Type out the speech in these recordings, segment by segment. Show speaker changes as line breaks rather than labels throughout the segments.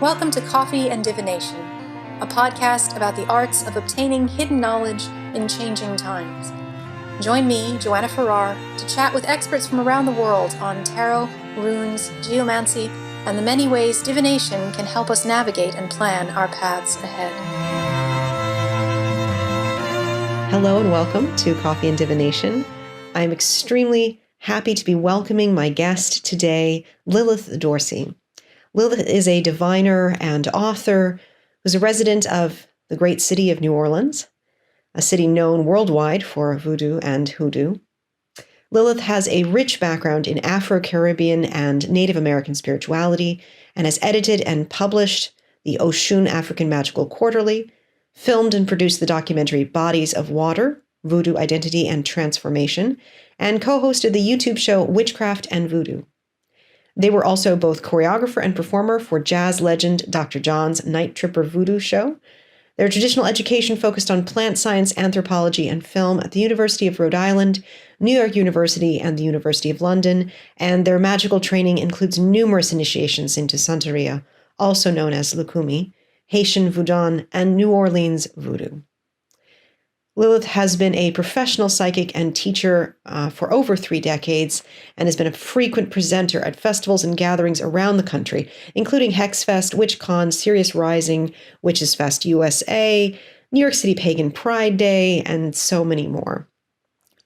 Welcome to Coffee and Divination, a podcast about the arts of obtaining hidden knowledge in changing times. Join me, Joanna Farrar, to chat with experts from around the world on tarot, runes, geomancy, and the many ways divination can help us navigate and plan our paths ahead.
Hello and welcome to Coffee and Divination. I'm extremely happy to be welcoming my guest today, Lilith Dorsey. Lilith is a diviner and author who's a resident of the great city of New Orleans, a city known worldwide for voodoo and hoodoo. Lilith has a rich background in Afro-Caribbean and Native American spirituality and has edited and published the Oshun African Magical Quarterly, filmed and produced the documentary Bodies of Water, Voodoo Identity and Transformation, and co-hosted the YouTube show Witchcraft and Voodoo. They were also both choreographer and performer for jazz legend Dr. John's Night Tripper Voodoo show. Their traditional education focused on plant science, anthropology, and film at the University of Rhode Island, New York University, and the University of London, and their magical training includes numerous initiations into Santeria, also known as Lukumi, Haitian Voodoo, and New Orleans Voodoo. Lilith has been a professional psychic and teacher for over 3 decades and has been a frequent presenter at festivals and gatherings around the country, including HexFest, WitchCon, Sirius Rising, Witches Fest USA, New York City Pagan Pride Day, and so many more.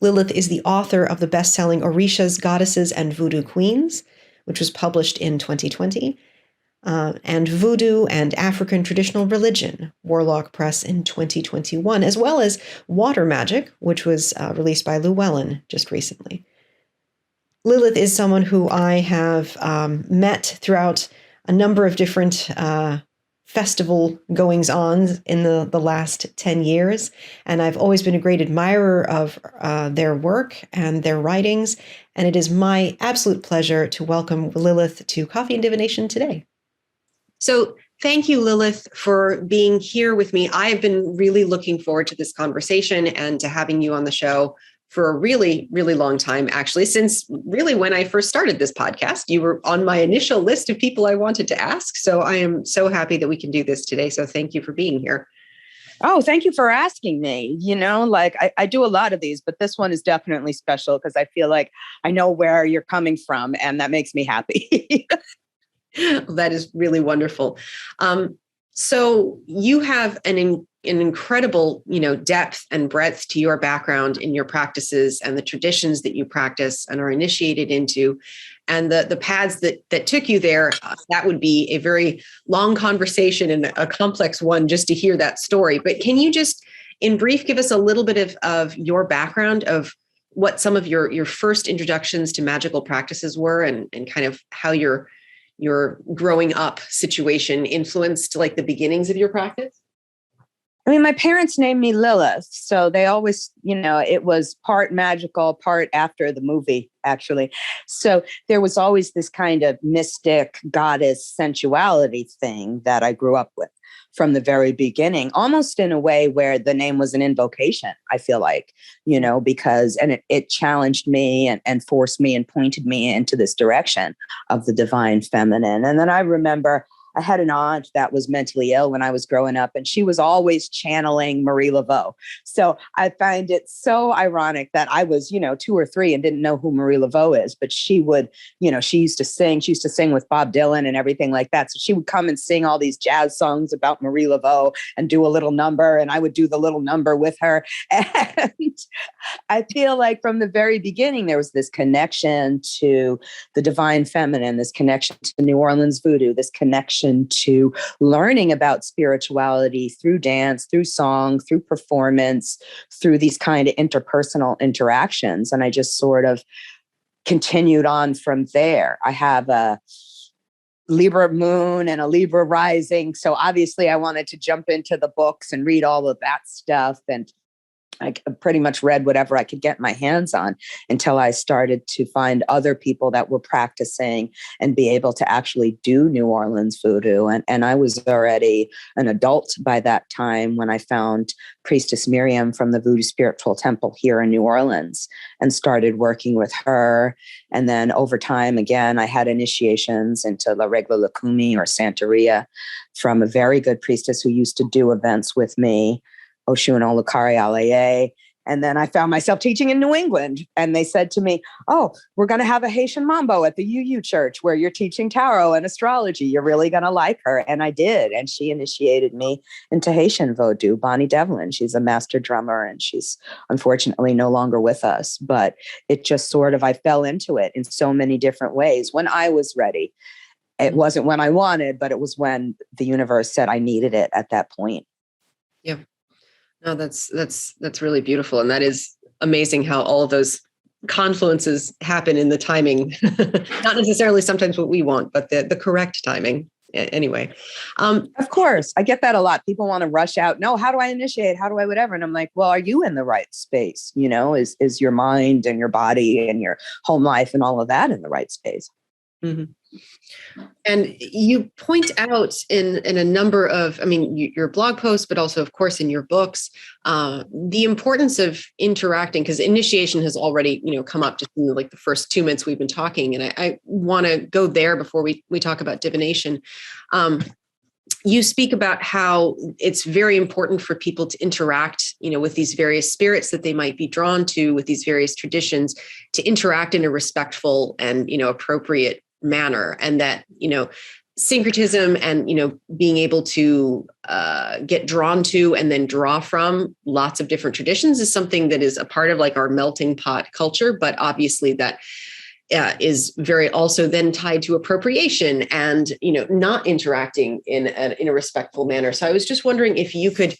Lilith is the author of the best-selling Orishas, Goddesses, and Voodoo Queens, which was published in 2020, and Voodoo and African Traditional Religion, Warlock Press in 2021, as well as Water Magic, which was released by Llewellyn just recently. Lilith is someone who I have met throughout a number of different festival goings-on in the last 10 years, and I've always been a great admirer of their work and their writings, and it is my absolute pleasure to welcome Lilith to Coffee and Divination today. So thank you, Lilith, for being here with me. I've been really looking forward to this conversation and to having you on the show for a really, really long time, actually, since really when I first started this podcast. You were on my initial list of people I wanted to ask. So I am so happy that we can do this today. So thank you for being here.
Oh, thank you for asking me. I do a lot of these, but this one is definitely special because I feel like I know where you're coming from, and that makes me happy.
That is really wonderful. So you have an incredible, depth and breadth to your background in your practices and the traditions that you practice and are initiated into, and the paths that took you there. That would be a very long conversation and a complex one just to hear that story. But can you just, in brief, give us a little bit of your background of what some of your first introductions to magical practices were, and kind of how your growing up situation influenced like the beginnings of your practice?
I mean, my parents named me Lilith, so they always, it was part magical, part after the movie, actually. So there was always this kind of mystic goddess sensuality thing that I grew up with from the very beginning, almost in a way where the name was an invocation, I feel like, because, and it challenged me and forced me and pointed me into this direction of the divine feminine. And then I remember I had an aunt that was mentally ill when I was growing up, and she was always channeling Marie Laveau. So I find it so ironic that I was, 2 or 3 and didn't know who Marie Laveau is, but she would, she used to sing with Bob Dylan and everything like that. So she would come and sing all these jazz songs about Marie Laveau and do a little number, and I would do the little number with her. And I feel like from the very beginning, there was this connection to the divine feminine, this connection to New Orleans voodoo, this connection to learning about spirituality through dance, through song, through performance, through these kind of interpersonal interactions. And I just sort of continued on from there. I have a Libra moon and a Libra rising. So obviously I wanted to jump into the books and read all of that stuff. And I pretty much read whatever I could get my hands on until I started to find other people that were practicing and be able to actually do New Orleans voodoo. And I was already an adult by that time when I found Priestess Miriam from the Voodoo Spiritual Temple here in New Orleans and started working with her. And then over time, again, I had initiations into La Regla Lacumi or Santeria from a very good priestess who used to do events with me, Oshun Olukari Alaye. And then I found myself teaching in New England. And they said to me, oh, we're going to have a Haitian Mambo at the UU Church where you're teaching tarot and astrology. You're really going to like her. And I did. And she initiated me into Haitian Vodou, Bonnie Devlin. She's a master drummer and she's unfortunately no longer with us. But it just sort of, I fell into it in so many different ways when I was ready. It wasn't when I wanted, but it was when the universe said I needed it at that point.
Yeah. No, that's really beautiful. And that is amazing how all of those confluences happen in the timing, not necessarily sometimes what we want, but the correct timing anyway.
Of course. I get that a lot. People want to rush out. No, how do I initiate? How do I whatever? And I'm like, well, are you in the right space? You know, is your mind and your body and your home life and all of that in the right space?
Mm-hmm. And you point out in a number of, your blog posts, but also, of course, in your books, the importance of interacting, because initiation has already, come up just in the first 2 minutes we've been talking. And I want to go there before we talk about divination. You speak about how it's very important for people to interact, with these various spirits that they might be drawn to, with these various traditions, to interact in a respectful and, appropriate manner, and that syncretism and being able to get drawn to and then draw from lots of different traditions is something that is a part of our melting pot culture, but obviously that is very also then tied to appropriation and not interacting in a respectful manner. So I was just wondering if you could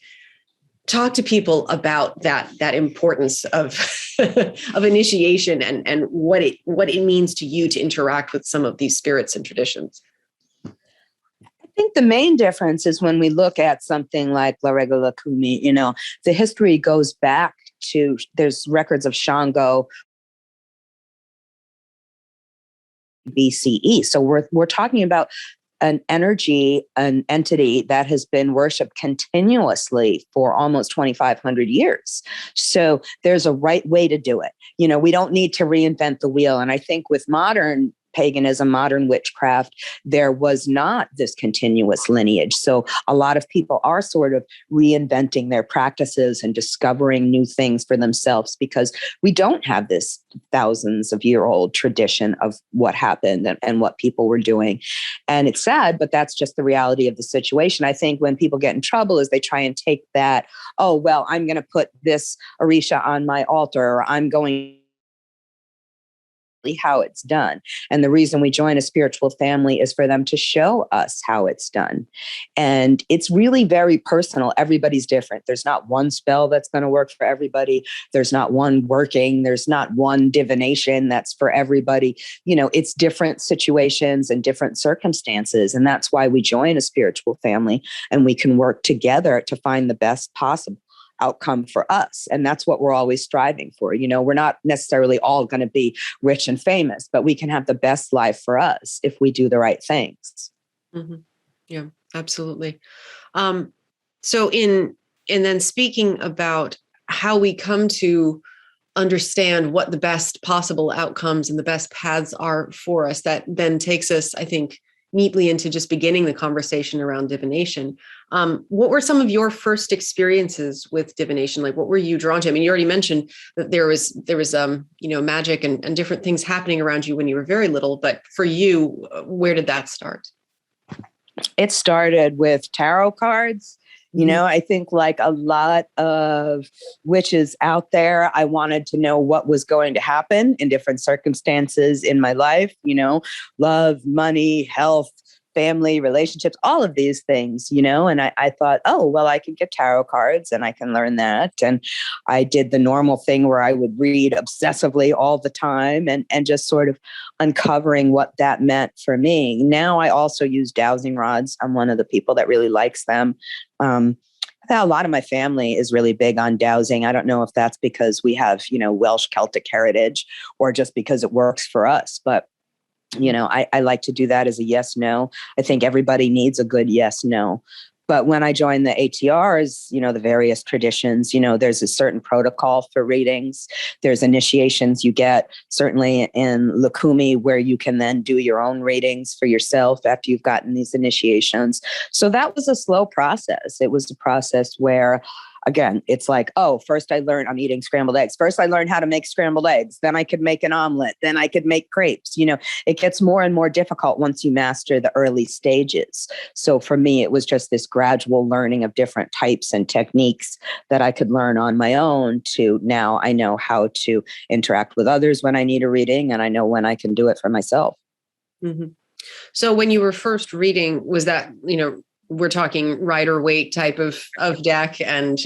talk to people about that importance of of initiation and what it means to you to interact with some of these spirits and traditions.
I think the main difference is when we look at something like La Regla Kumi, the history goes back to, there's records of Shango BCE. So we're talking about an energy, an entity that has been worshipped continuously for almost 2,500 years. So there's a right way to do it. We don't need to reinvent the wheel. And I think with modern paganism, modern witchcraft, there was not this continuous lineage. So a lot of people are sort of reinventing their practices and discovering new things for themselves because we don't have this thousands of year old tradition of what happened and what people were doing. And it's sad, but that's just the reality of the situation. I think when people get in trouble is they try and take that, oh, well, I'm going to put this Orisha on my altar, or I'm going how it's done. And the reason we join a spiritual family is for them to show us how it's done. And it's really very personal. Everybody's different. There's not one spell that's going to work for everybody. There's not one working. There's not one divination that's for everybody. It's different situations and different circumstances. And that's why we join a spiritual family and we can work together to find the best possible outcome for us. And that's what we're always striving for. We're not necessarily all going to be rich and famous, but we can have the best life for us if we do the right things.
Mm-hmm. Yeah, absolutely. So and then speaking about how we come to understand what the best possible outcomes and the best paths are for us, that then takes us, I think, neatly into just beginning the conversation around divination. What were some of your first experiences with divination? What were you drawn to? You already mentioned that there was magic and different things happening around you when you were very little, but for you, where did that start?
It started with tarot cards. I think like a lot of witches out there, I wanted to know what was going to happen in different circumstances in my life, love, money, health, family, relationships, all of these things, and I thought, oh, well, I can get tarot cards and I can learn that. And I did the normal thing where I would read obsessively all the time and just sort of uncovering what that meant for me. Now I also use dowsing rods. I'm one of the people that really likes them. A lot of my family is really big on dowsing. I don't know if that's because we have, Welsh Celtic heritage or just because it works for us. But, I like to do that as a yes, no. I think everybody needs a good yes, no. But when I joined the ATRs, the various traditions, there's a certain protocol for readings. There's initiations you get, certainly in Lukumi, where you can then do your own readings for yourself after you've gotten these initiations. So that was a slow process. It was a process where, again, it's like, oh, first I learned I'm eating scrambled eggs. First I learned how to make scrambled eggs. Then I could make an omelet. Then I could make crepes. It gets more and more difficult once you master the early stages. So for me, it was just this gradual learning of different types and techniques that I could learn on my own to now I know how to interact with others when I need a reading, and I know when I can do it for myself.
Mm-hmm. So when you were first reading, was that, we're talking Rider Waite type of deck and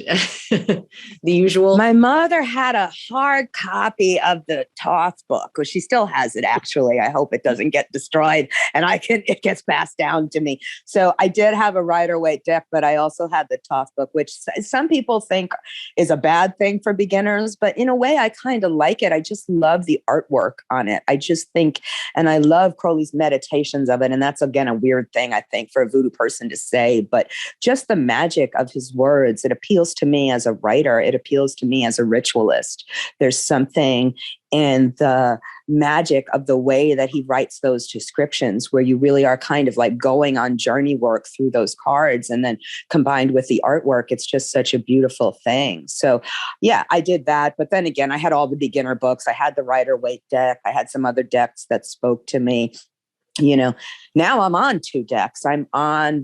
the usual?
My mother had a hard copy of the Toth book, which she still has it, actually. I hope it doesn't get destroyed and it gets passed down to me. So I did have a Rider Waite deck, but I also had the Toth book, which some people think is a bad thing for beginners. But in a way, I kind of like it. I just love the artwork on it. I just think, and I love Crowley's meditations of it. And that's, again, a weird thing, I think, for a voodoo person to say, but just the magic of his words, it appeals to me as a writer. It appeals to me as a ritualist. There's something in the magic of the way that he writes those descriptions where you really are kind of like going on journey work through those cards, and then combined with the artwork, it's just such a beautiful thing. So yeah, I did that. But then again, I had all the beginner books. I had the Rider Waite deck. I had some other decks that spoke to me. Now I'm on 2 decks. I'm on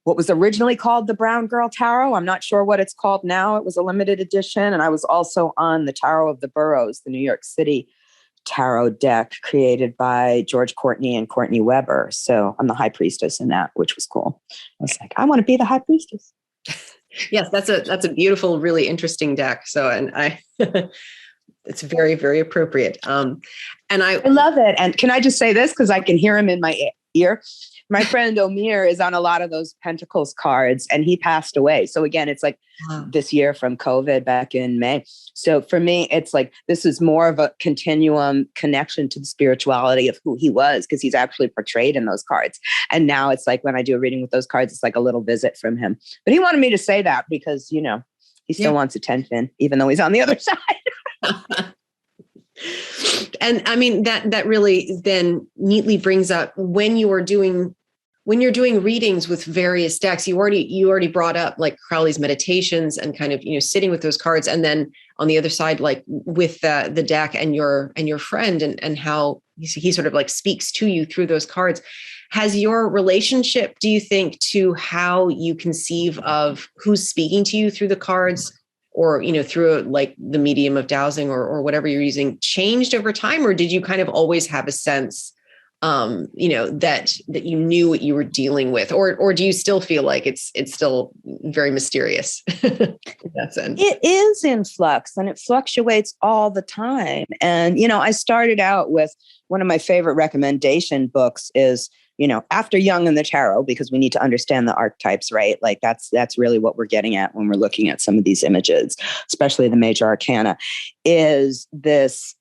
what was originally called the Brown Girl Tarot. I'm not sure what it's called now. It was a limited edition. And I was also on the Tarot of the Boroughs, the New York City tarot deck created by George Courtney and Courtney Weber. So I'm the high priestess in that, which was cool. I was like, I want to be the high priestess.
Yes, that's a beautiful, really interesting deck. So, and it's very, very appropriate. And I
love it. And can I just say this? Because I can hear him in my ear. My friend Omir is on a lot of those Pentacles cards, and he passed away. So again, it's like this year from COVID back in May. So for me, it's like, this is more of a continuum connection to the spirituality of who he was, because he's actually portrayed in those cards. And now it's like, when I do a reading with those cards, it's like a little visit from him. But he wanted me to say that because, he still wants attention, even though he's on the other side.
And I mean, that really then neatly brings up when you're doing readings with various decks, you already brought up like Crowley's meditations and kind of, sitting with those cards. And then on the other side, like with the deck and your friend and how he sort of like speaks to you through those cards. Has your relationship, do you think, to how you conceive of who's speaking to you through the cards, or, through like the medium of dowsing or whatever you're using, changed over time? Or did you kind of always have a sense, that you knew what you were dealing with, or do you still feel like it's still very mysterious in that sense?
It is in flux, and it fluctuates all the time. And, I started out with one of my favorite recommendation books is, After Jung and the Tarot, because we need to understand the archetypes, right? Like that's really what we're getting at when we're looking at some of these images, especially the major arcana, is this,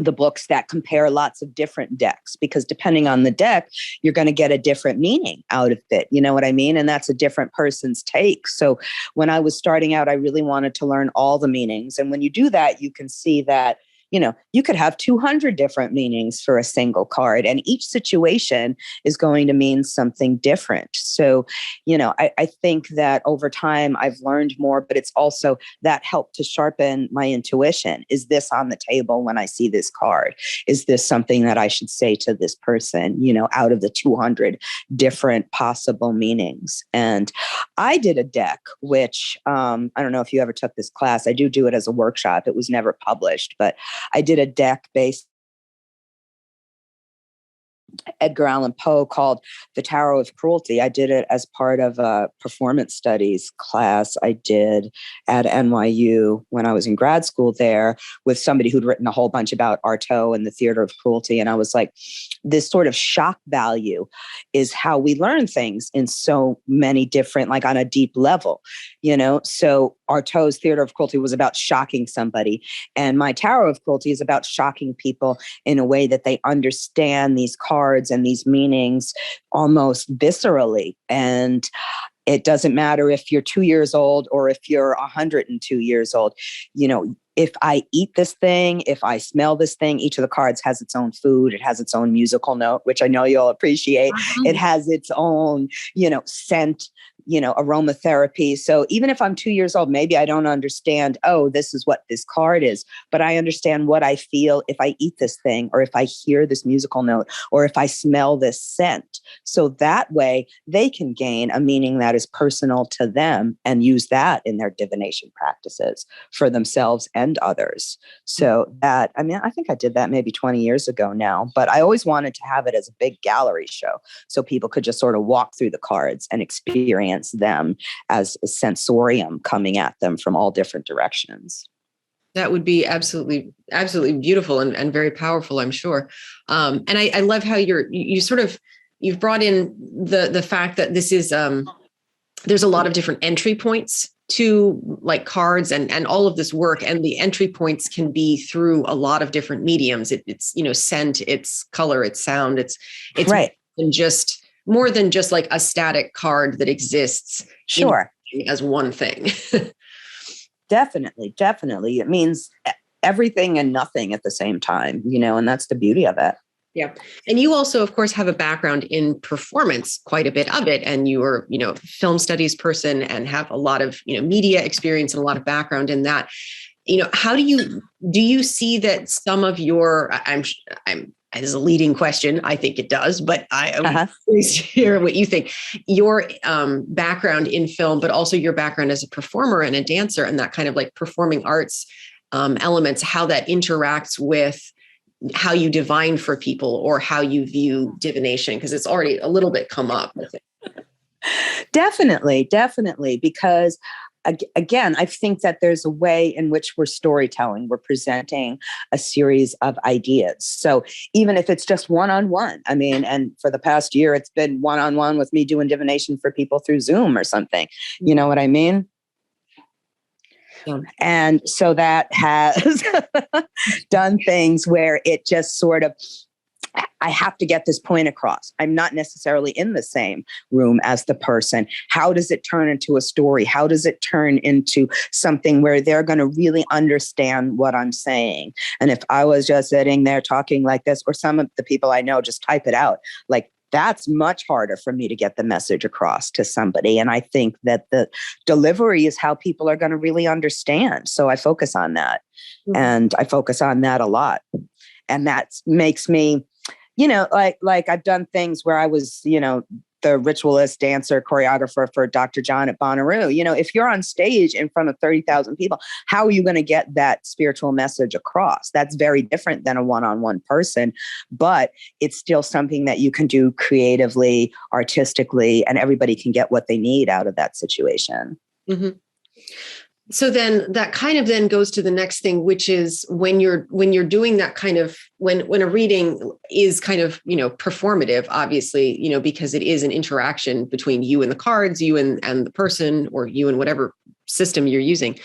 the books that compare lots of different decks, because depending on the deck, you're going to get a different meaning out of it. You know what I mean? And that's a different person's take. So when I was starting out, I really wanted to learn all the meanings. And when you do that, you can see that, you could have 200 different meanings for a single card, and each situation is going to mean something different. So, I think that over time I've learned more, but it's also that helped to sharpen my intuition. Is this on the table when I see this card? Is this something that I should say to this person, out of the 200 different possible meanings? And I did a deck, which I don't know if you ever took this class. I do it as a workshop. It was never published, but I did a deck based Edgar Allan Poe called The Tarot of Cruelty. I did it as part of a performance studies class I did at NYU when I was in grad school there, with somebody who'd written a whole bunch about Artaud and the theater of cruelty. And I was like, this sort of shock value is how we learn things in so many different, like on a deep level, So Artaud's theater of cruelty was about shocking somebody. And my tarot of cruelty is about shocking people in a way that they understand these cards and these meanings almost viscerally. And it doesn't matter if you're 2 years old or if you're 102 years old. If I eat this thing, if I smell this thing, each of the cards has its own food. It has its own musical note, which I know you'll appreciate. It has its own, scent, aromatherapy. So even if I'm 2 years old, maybe I don't understand, oh, this is what this card is, but I understand what I feel if I eat this thing, or if I hear this musical note, or if I smell this scent. So that way they can gain a meaning that is personal to them and use that in their divination practices for themselves and others. So I think I did that maybe 20 years ago now, but I always wanted to have it as a big gallery show so people could just sort of walk through the cards and experience them as a sensorium coming at them from all different directions.
That would be absolutely, absolutely beautiful and very powerful, I'm sure. And I love how you've brought in the fact that this is, there's a lot of different entry points to like cards and all of this work. And the entry points can be through a lot of different mediums. It's scent, it's color, it's sound, it's
right.
More than just like a static card that exists
sure
as one thing.
Definitely. It means everything and nothing at the same time, and that's the beauty of it.
Yeah. And you also, of course, have a background in performance, quite a bit of it. And you are, film studies person and have a lot of, media experience and a lot of background in that. How do you see that some of your, I'm as a leading question, I think it does, but I would please hear what you think. Your background in film, but also your background as a performer and a dancer and that kind of like performing arts elements, how that interacts with how you divine for people or how you view divination, because it's already a little bit come up, I think.
Definitely, because again, I think that there's a way in which we're storytelling. We're presenting a series of ideas. So even if it's just one-on-one, and for the past year, it's been one-on-one with me doing divination for people through Zoom or something. You know what I mean? Yeah. And so that has done things where it just sort of, I have to get this point across. I'm not necessarily in the same room as the person. How does it turn into a story? How does it turn into something where they're going to really understand what I'm saying? And if I was just sitting there talking like this, or some of the people I know just type it out, like that's much harder for me to get the message across to somebody. And I think that the delivery is how people are going to really understand. So I focus on that. Mm-hmm. And I focus on that a lot. And that makes me, like I've done things where I was, the ritualist, dancer, choreographer for Dr. John at Bonnaroo. If you're on stage in front of 30,000 people, how are you going to get that spiritual message across? That's very different than a one-on-one person, but it's still something that you can do creatively, artistically, and everybody can get what they need out of that situation.
Mm-hmm. So then that kind of then goes to the next thing, which is when you're doing that kind of, when a reading is kind of, performative, obviously, because it is an interaction between you and the cards, you and the person, or you and whatever system you're using,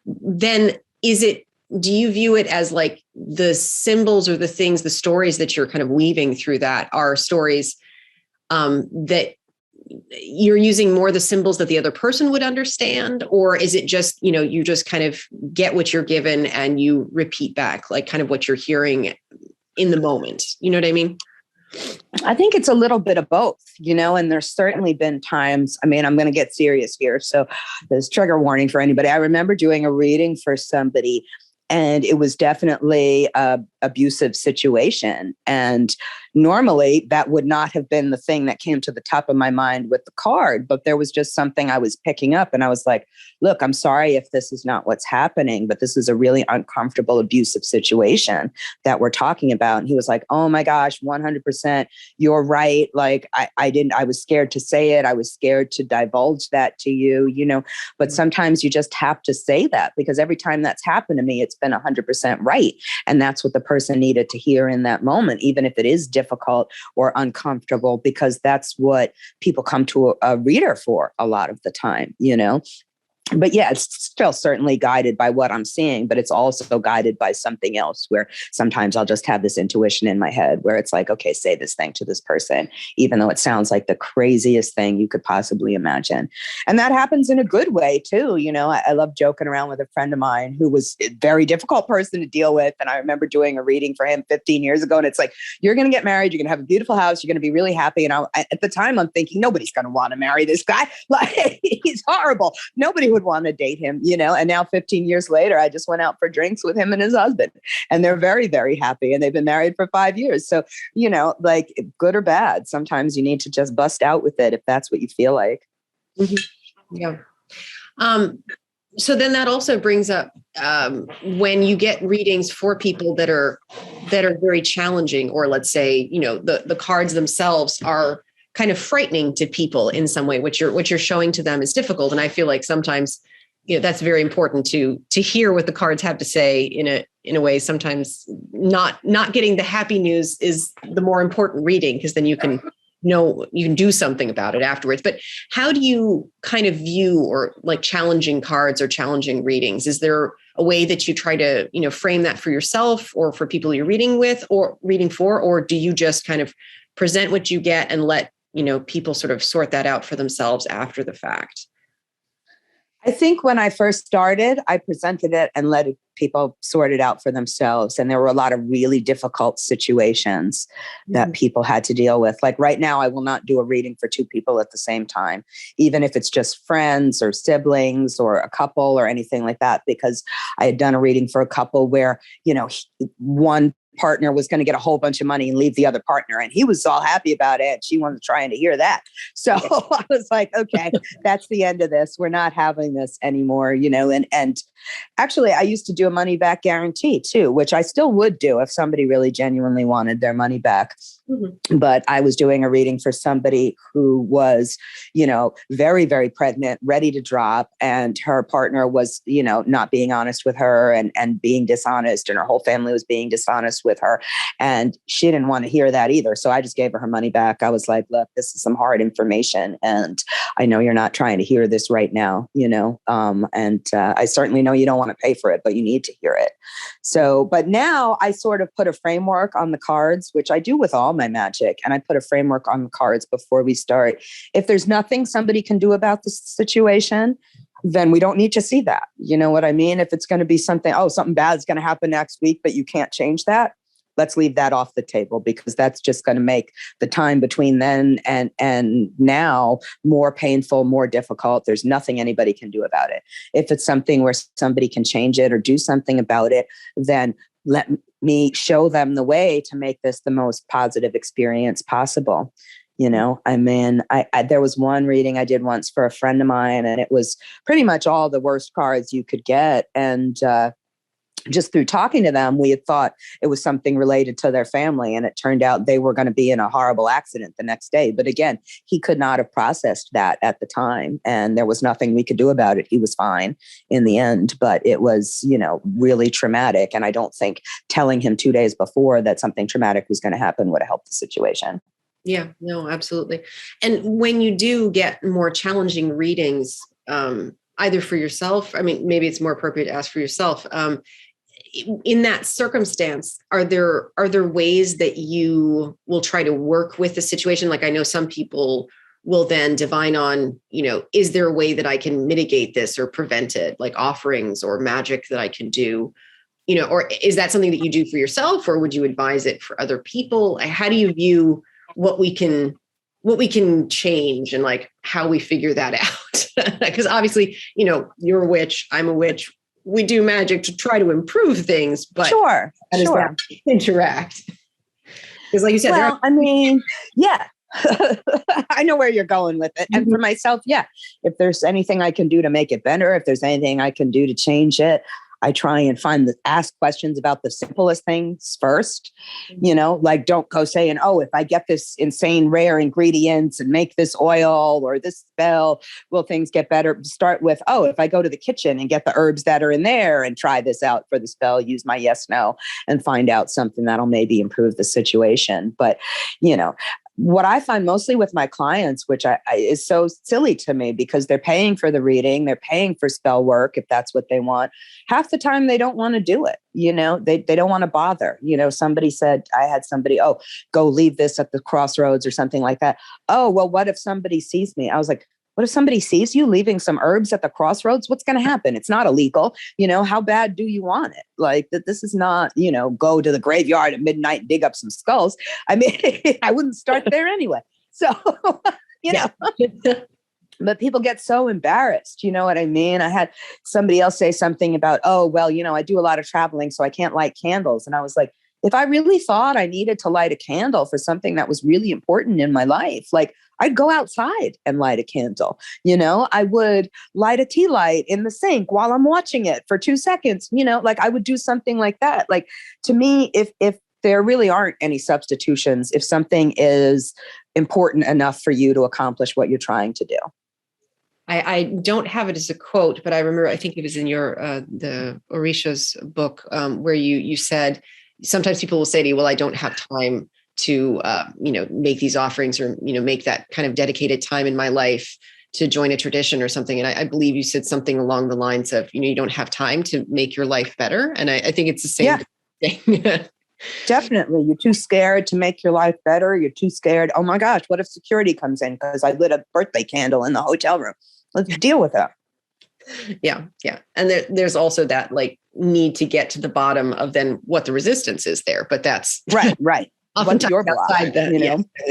then do you view it as like the symbols or the things, the stories that you're kind of weaving through that are stories that you're using more the symbols that the other person would understand? Or is it just, you just kind of get what you're given and you repeat back, like kind of what you're hearing in the moment? You know what I mean?
I think it's a little bit of both, and there's certainly been times, I'm going to get serious here. So there's trigger warning for anybody. I remember doing a reading for somebody And it was definitely a abusive situation. And normally that would not have been the thing that came to the top of my mind with the card, but there was just something I was picking up. And I was like, look, I'm sorry if this is not what's happening, but this is a really uncomfortable, abusive situation that we're talking about. And he was like, oh my gosh, 100%, you're right. Like I was scared to say it. I was scared to divulge that to you, but sometimes you just have to say that, because every time that's happened to me, it's been 100% right. And that's what the person needed to hear in that moment, even if it is difficult or uncomfortable, because that's what people come to a reader for a lot of the time, But yeah, it's still certainly guided by what I'm seeing, but it's also guided by something else, where sometimes I'll just have this intuition in my head where it's like, okay, say this thing to this person, even though it sounds like the craziest thing you could possibly imagine. And that happens in a good way too. I love joking around with a friend of mine who was a very difficult person to deal with. And I remember doing a reading for him 15 years ago. And it's like, you're going to get married. You're going to have a beautiful house. You're going to be really happy. And at the time I'm thinking, nobody's going to want to marry this guy. Like, he's horrible. Nobody would want to date him, and now 15 years later, I just went out for drinks with him and his husband, and they're very, very happy, and they've been married for 5 years. So, like, good or bad, sometimes you need to just bust out with it if that's what you feel like.
Mm-hmm. Yeah. So then that also brings up when you get readings for people that are very challenging, or let's say, the cards themselves are kind of frightening to people in some way, what you're showing to them is difficult. And I feel like sometimes, that's very important to hear what the cards have to say in a way. Sometimes not getting the happy news is the more important reading, because then you can do something about it afterwards. But how do you kind of view, or like, challenging cards or challenging readings? Is there a way that you try to, frame that for yourself or for people you're reading with or reading for, or do you just kind of present what you get and let people sort of sort that out for themselves after the fact?
I think when I first started, I presented it and let people sort it out for themselves. And there were a lot of really difficult situations that people had to deal with. Like right now, I will not do a reading for two people at the same time, even if it's just friends or siblings or a couple or anything like that, because I had done a reading for a couple where, one partner was going to get a whole bunch of money and leave the other partner. And he was all happy about it. She wasn't trying to hear that. So I was like, okay, that's the end of this. We're not having this anymore, and actually I used to do a money back guarantee too, which I still would do if somebody really genuinely wanted their money back. Mm-hmm. But I was doing a reading for somebody who was, very, very pregnant, ready to drop. And her partner was, not being honest with her and being dishonest. And her whole family was being dishonest with her. And she didn't want to hear that either. So I just gave her money back. I was like, look, this is some hard information. And I know you're not trying to hear this right now, and I certainly know you don't want to pay for it, but you need to hear it. So, but now I sort of put a framework on the cards, which I do with all my magic. And I put a framework on the cards before we start. If there's nothing somebody can do about the situation, then we don't need to see that. You know what I mean? If it's going to be something bad is going to happen next week, but you can't change that, let's leave that off the table, because that's just going to make the time between then and now more painful, more difficult. There's nothing anybody can do about it. If it's something where somebody can change it or do something about it, then let me show them the way to make this the most positive experience possible. There was one reading I did once for a friend of mine, and it was pretty much all the worst cards you could get. And just through talking to them, we had thought it was something related to their family. And it turned out they were going to be in a horrible accident the next day. But again, he could not have processed that at the time. And there was nothing we could do about it. He was fine in the end, but it was, really traumatic. And I don't think telling him 2 days before that something traumatic was going to happen would have helped the situation.
Yeah, no, absolutely. And when you do get more challenging readings, either for yourself, maybe it's more appropriate to ask for yourself, in that circumstance, are there ways that you will try to work with the situation? Like, I know some people will then divine on, is there a way that I can mitigate this or prevent it, like offerings or magic that I can do, or is that something that you do for yourself, or would you advise it for other people? How do you view what we can change and like how we figure that out? Because obviously, you're a witch, I'm a witch. we do magic to try to improve things, but
sure.
Interact. Because like you said,
well, I mean, yeah. I know where you're going with it. And for myself, yeah, if there's anything I can do to make it better, if there's anything I can do to change it, I try and ask questions about the simplest things first, like don't go saying, oh, if I get this insane rare ingredients and make this oil or this spell, will things get better? Start with, oh, if I go to the kitchen and get the herbs that are in there and try this out for the spell, use my yes, no, and find out something that'll maybe improve the situation. But, what I find mostly with my clients, which is so silly to me because they're paying for the reading, they're paying for spell work if that's what they want. Half the time they don't want to do it. They don't want to bother. Somebody said, I had somebody, oh, go leave this at the crossroads or something like that. Oh, well, what if somebody sees me? I was like, what if somebody sees you leaving some herbs at the crossroads? What's going to happen? It's not illegal. How bad do you want it? Like that. This is not, go to the graveyard at midnight, dig up some skulls. I mean, I wouldn't start there anyway. So, but people get so embarrassed. You know what I mean? I had somebody else say something about, oh, well, I do a lot of traveling, so I can't light candles. And I was like, if I really thought I needed to light a candle for something that was really important in my life, like I'd go outside and light a candle. I would light a tea light in the sink while I'm watching it for 2 seconds, like I would do something like that. Like to me, if there really aren't any substitutions, if something is important enough for you to accomplish what you're trying to do.
I don't have it as a quote, but I remember, I think it was in your, the Orishas book where you said, sometimes people will say to you, well, I don't have time to, make these offerings or, make that kind of dedicated time in my life to join a tradition or something. And I believe you said something along the lines of, you don't have time to make your life better. And I think it's the same thing.
Definitely. You're too scared to make your life better. You're too scared. Oh my gosh, what if security comes in because I lit a birthday candle in the hotel room? Let's deal with that.
Yeah. And there's also that like need to get to the bottom of then what the resistance is there. But that's
right. What's your
outside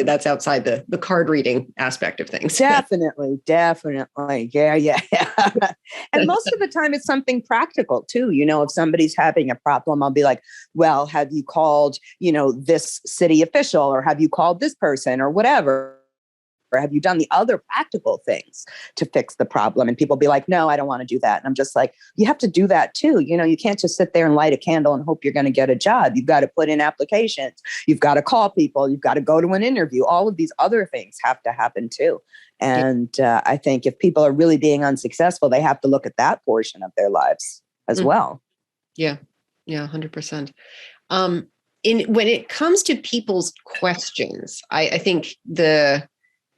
that's outside the card reading aspect of things.
Definitely. Yeah. And most of the time it's something practical too. If somebody's having a problem, I'll be like, well, have you called, this city official or have you called this person or whatever? Or have you done the other practical things to fix the problem? And people be like, no, I don't want to do that. And I'm just like, you have to do that too. You can't just sit there and light a candle and hope you're going to get a job. You've got to put in applications. You've got to call people. You've got to go to an interview. All of these other things have to happen too. And I think if people are really being unsuccessful, they have to look at that portion of their lives as well.
Yeah, 100%. When it comes to people's questions, I think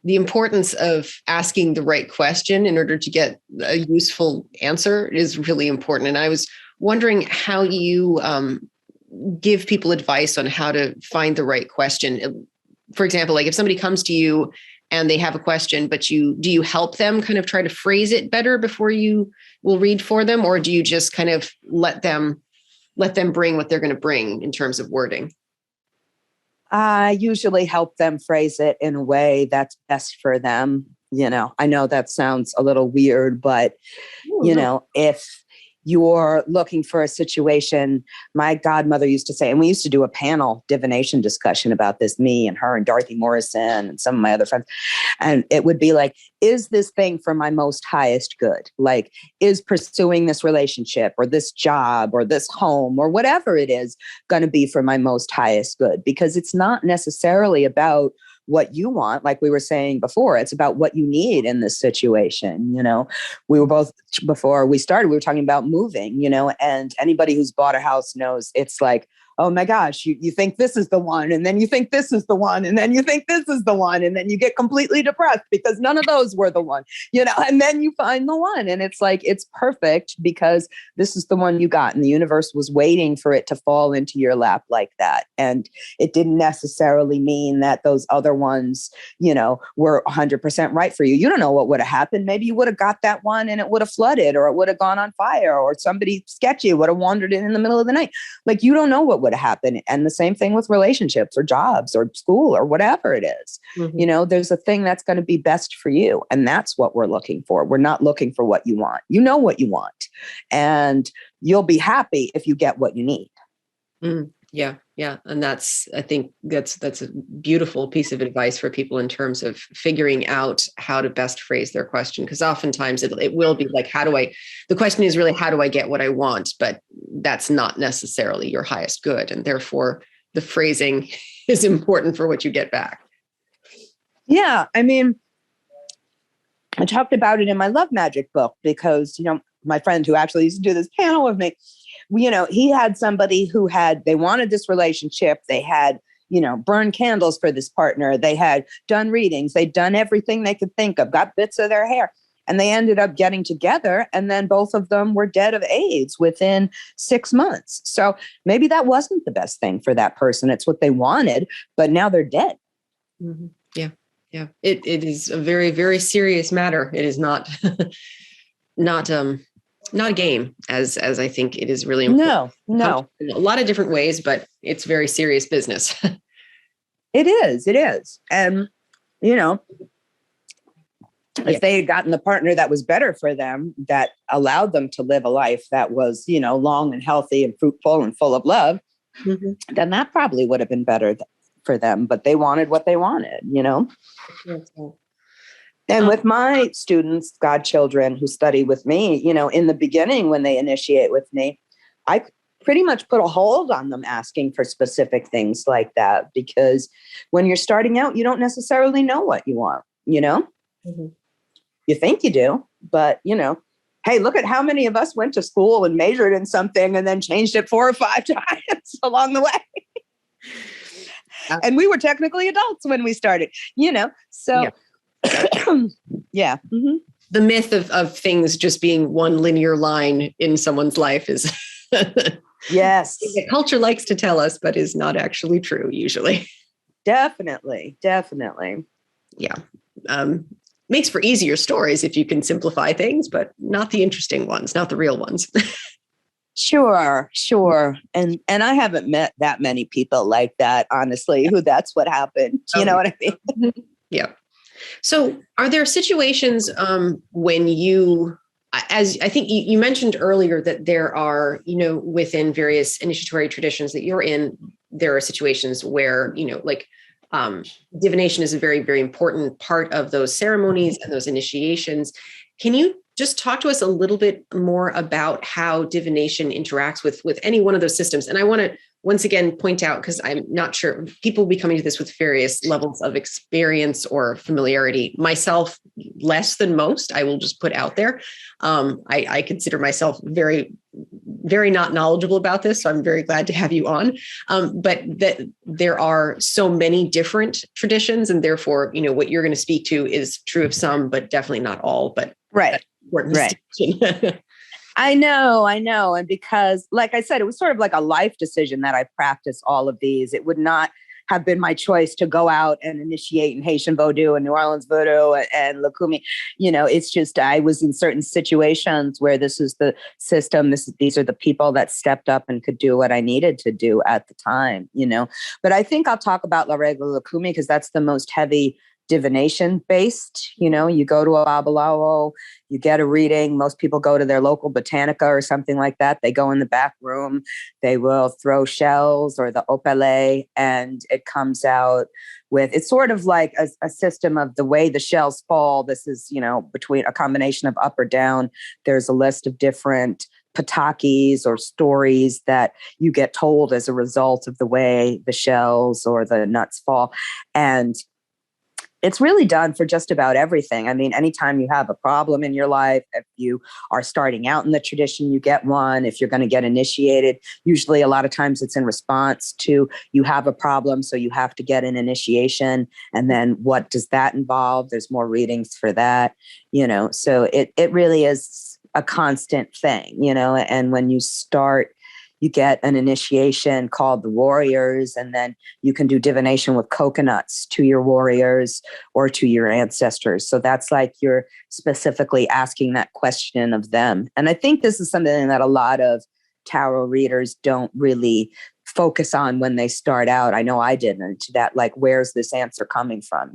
the importance of asking the right question in order to get a useful answer is really important. And I was wondering how you give people advice on how to find the right question. For example, like if somebody comes to you and they have a question, but do you help them kind of try to phrase it better before you will read for them? Or do you just kind of let them bring what they're going to bring in terms of wording?
I usually help them phrase it in a way that's best for them. I know that sounds a little weird, but, if you're looking for a situation, my godmother used to say, and we used to do a panel divination discussion about this, me and her and Dorothy Morrison and some of my other friends. And it would be like, is this thing for my most highest good? Like, is pursuing this relationship or this job or this home or whatever it is going to be for my most highest good? Because it's not necessarily about what you want. Like we were saying before, it's about what you need in this situation. We were both, before we started, we were talking about moving, and anybody who's bought a house knows it's like, oh my gosh, you think this is the one, and then you think this is the one, and then you think this is the one, and then you get completely depressed because none of those were the one, and then you find the one, and it's like, it's perfect because this is the one you got, and the universe was waiting for it to fall into your lap like that. And it didn't necessarily mean that those other ones, were 100% right for you. You don't know what would have happened. Maybe you would have got that one and it would have flooded, or it would have gone on fire, or somebody sketchy would have wandered in the middle of the night. Like, you don't know what would happen. And the same thing with relationships or jobs or school or whatever it is. Mm-hmm. There's a thing that's going to be best for you. And that's what we're looking for. We're not looking for what you want. You know what you want. And you'll be happy if you get what you need.
Yeah. And I think that's a beautiful piece of advice for people in terms of figuring out how to best phrase their question. Because oftentimes it will be like, the question is really, how do I get what I want? But that's not necessarily your highest good. And therefore the phrasing is important for what you get back.
Yeah. I mean, I talked about it in my Love Magic book because, my friend who actually used to do this panel with me, he had somebody who they wanted this relationship. They had, burned candles for this partner. They had done readings. They'd done everything they could think of, got bits of their hair. And they ended up getting together. And then both of them were dead of AIDS within 6 months. So maybe that wasn't the best thing for that person. It's what they wanted, but now they're dead.
Mm-hmm. Yeah. Yeah. It is a very, very serious matter. It is not, not a game as I think it is really important.
No.
In a lot of different ways, but it's very serious business.
It is. And, if they had gotten the partner that was better for them, that allowed them to live a life that was, long and healthy and fruitful and full of love, then that probably would have been better for them. But they wanted what they wanted, And with my students, godchildren who study with me, in the beginning, when they initiate with me, I pretty much put a hold on them asking for specific things like that, because when you're starting out, you don't necessarily know what you want, You think you do, but, hey, look at how many of us went to school and majored in something and then changed it 4 or 5 times along the way. And we were technically adults when we started, so... Yeah. Yeah. Mm-hmm.
The myth of things just being one linear line in someone's life is
yes.
The culture likes to tell us, but is not actually true usually.
Definitely.
Yeah. Makes for easier stories if you can simplify things, but not the interesting ones, not the real ones.
Sure. And I haven't met that many people like that, honestly, who that's what happened. You know what I mean?
Yeah. So are there situations when as I think you mentioned earlier that there are, within various initiatory traditions that you're in, there are situations where, divination is a very, very important part of those ceremonies and those initiations. Can you just talk to us a little bit more about how divination interacts with any one of those systems? And I want to once again point out, because I'm not sure, people will be coming to this with various levels of experience or familiarity. Myself, less than most, I will just put out there. I consider myself very, very not knowledgeable about this, so I'm very glad to have you on. But that there are so many different traditions, and therefore, what you're going to speak to is true of some, but definitely not all. But
right. I know. And because, like I said, it was sort of like a life decision that I practice all of these. It would not have been my choice to go out and initiate in Haitian Voodoo and New Orleans Voodoo and Lukumi. It's just, I was in certain situations where this is the system. These are the people that stepped up and could do what I needed to do at the time, But I think I'll talk about La Regla Lukumi because that's the most heavy divination based. You go to a babalawo, you get a reading. Most people go to their local botanica or something like that. They go in the back room, they will throw shells or the opale, and it comes out with, it's sort of like a system of the way the shells fall. This is, between a combination of up or down. There's a list of different patakis or stories that you get told as a result of the way the shells or the nuts fall. And it's really done for just about everything. I mean, anytime you have a problem in your life, if you are starting out in the tradition, you get one. If you're going to get initiated, usually a lot of times it's in response to you have a problem, so you have to get an initiation. And then what does that involve? There's more readings for that, so it really is a constant thing, and when you start, you get an initiation called the warriors, and then you can do divination with coconuts to your warriors or to your ancestors. So that's like you're specifically asking that question of them. And I think this is something that a lot of tarot readers don't really focus on when they start out. I know I didn't. That, like, where's this answer coming from?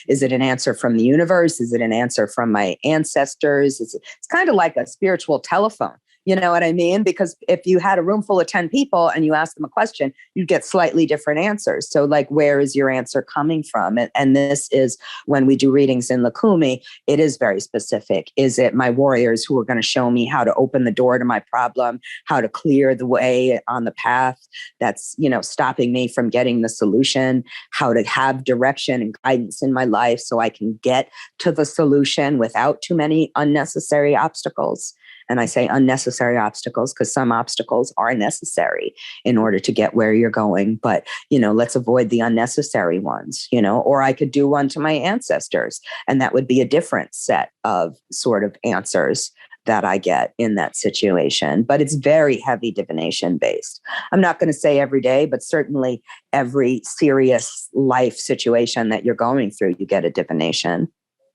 Is it an answer from the universe? Is it an answer from my ancestors? It's kind of like a spiritual telephone. You know what I mean? Because if you had a room full of 10 people and you ask them a question, you'd get slightly different answers. So like, where is your answer coming from? And this is when we do readings in Lakumi, it is very specific. Is it my warriors who are going to show me how to open the door to my problem, how to clear the way on the path that's, you know, stopping me from getting the solution, how to have direction and guidance in my life so I can get to the solution without too many unnecessary obstacles. And I say unnecessary obstacles because some obstacles are necessary in order to get where you're going. But, you know, let's avoid the unnecessary ones, you know, or I could do one to my ancestors, and that would be a different set of sort of answers that I get in that situation. But it's very heavy divination based. I'm not going to say every day, but certainly every serious life situation that you're going through, you get a divination.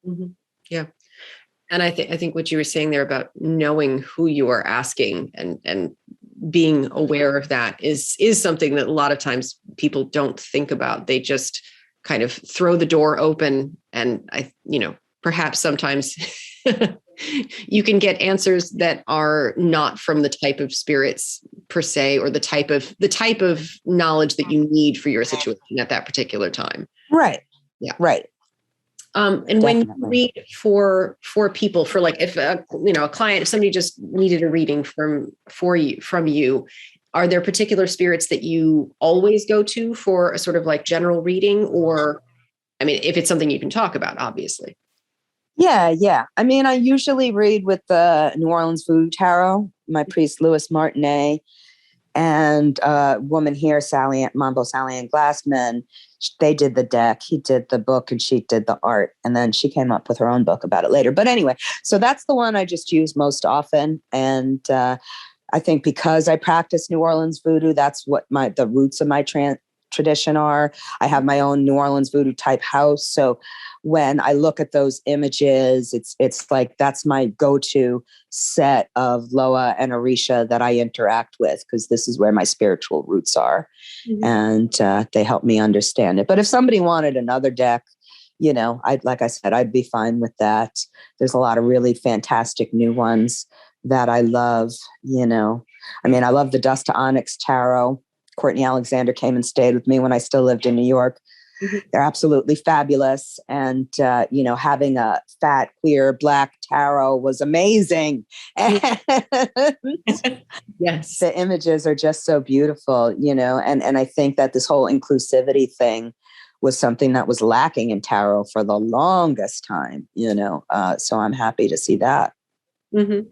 Mm-hmm. Yeah. And I think what you were saying there about knowing who you are asking and being aware of that is something that a lot of times people don't think about. They just kind of throw the door open, and perhaps sometimes you can get answers that are not from the type of spirits per se, or the type of knowledge that you need for your situation at that particular time.
Right.
Yeah.
Right.
And Definitely. When you read for people, for like, if a client, if somebody just needed a reading from you, are there particular spirits that you always go to for a sort of like general reading? Or, I mean, if it's something you can talk about, obviously.
Yeah. I mean, I usually read with the New Orleans Voodoo Tarot, my priest, Louis Martinet, and a woman here, Mambo Sally Ann Glassman. They did the deck, he did the book, and she did the art. And then she came up with her own book about it later. But anyway, so that's the one I just use most often. And I think because I practice New Orleans Voodoo, that's what the roots of my tradition are. I have my own New Orleans Voodoo type house. So when I look at those images, it's like that's my go-to set of Loa and Orisha that I interact with, because this is where my spiritual roots are. Mm-hmm. And they help me understand it. But if somebody wanted another deck, like I said, I'd be fine with that. There's a lot of really fantastic new ones that I love. I mean, I love the Dust to Onyx Tarot. Courtney Alexander came and stayed with me when I still lived in New York. Mm-hmm. They're absolutely fabulous. And, having a fat, queer, black tarot was amazing. And
yes,
the images are just so beautiful, and I think that this whole inclusivity thing was something that was lacking in tarot for the longest time, so I'm happy to see that.
Mm-hmm.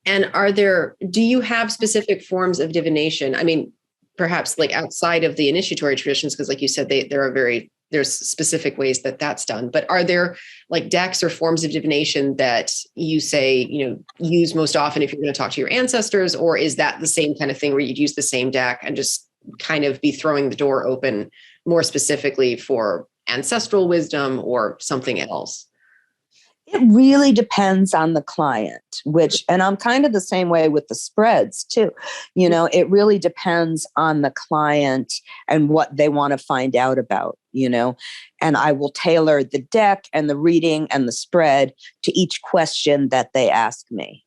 And do you have specific forms of divination? I mean, perhaps like outside of the initiatory traditions, because like you said, there's specific ways that that's done, but are there like decks or forms of divination that you say, use most often if you're going to talk to your ancestors, or is that the same kind of thing where you'd use the same deck and just kind of be throwing the door open more specifically for ancestral wisdom or something else?
It really depends on the client, and I'm kind of the same way with the spreads too. It really depends on the client and what they want to find out about, and I will tailor the deck and the reading and the spread to each question that they ask me,